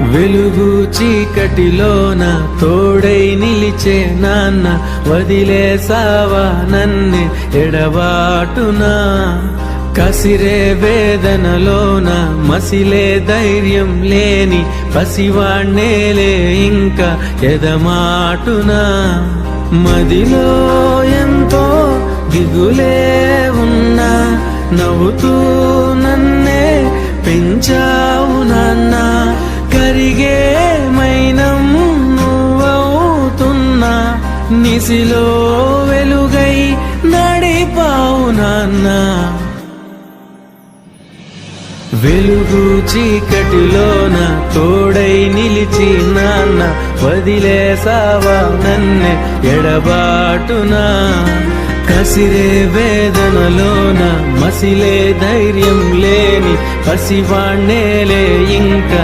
వెలుగు చీకటిలోన తోడై నిలిచే నాన్న, వదిలేసావా నన్నే ఎడబాటునా. కసిరే వేదనలోన మసిలే ధైర్యం లేని పసివాణ్ణేలే ఇంకా ఎదమాటునా. మదిలో ఎంతో దిగులే ఉన్నా, నవ్వుతూ నన్నే పెంచావు నాన్న. కరిగే మైనం నువ్వవుతున్నా, నిసిలో వెలుగై నడిపావు నాన్న. వెలుగు చీకటిలోన తోడై నిలిచి నాన్న, వదిలేసావా నన్నే ఎడబాటునా. కసిరే వేదనలోన మసిలే ధైర్యం లేని పసివాణ్ణేలే ఇంకా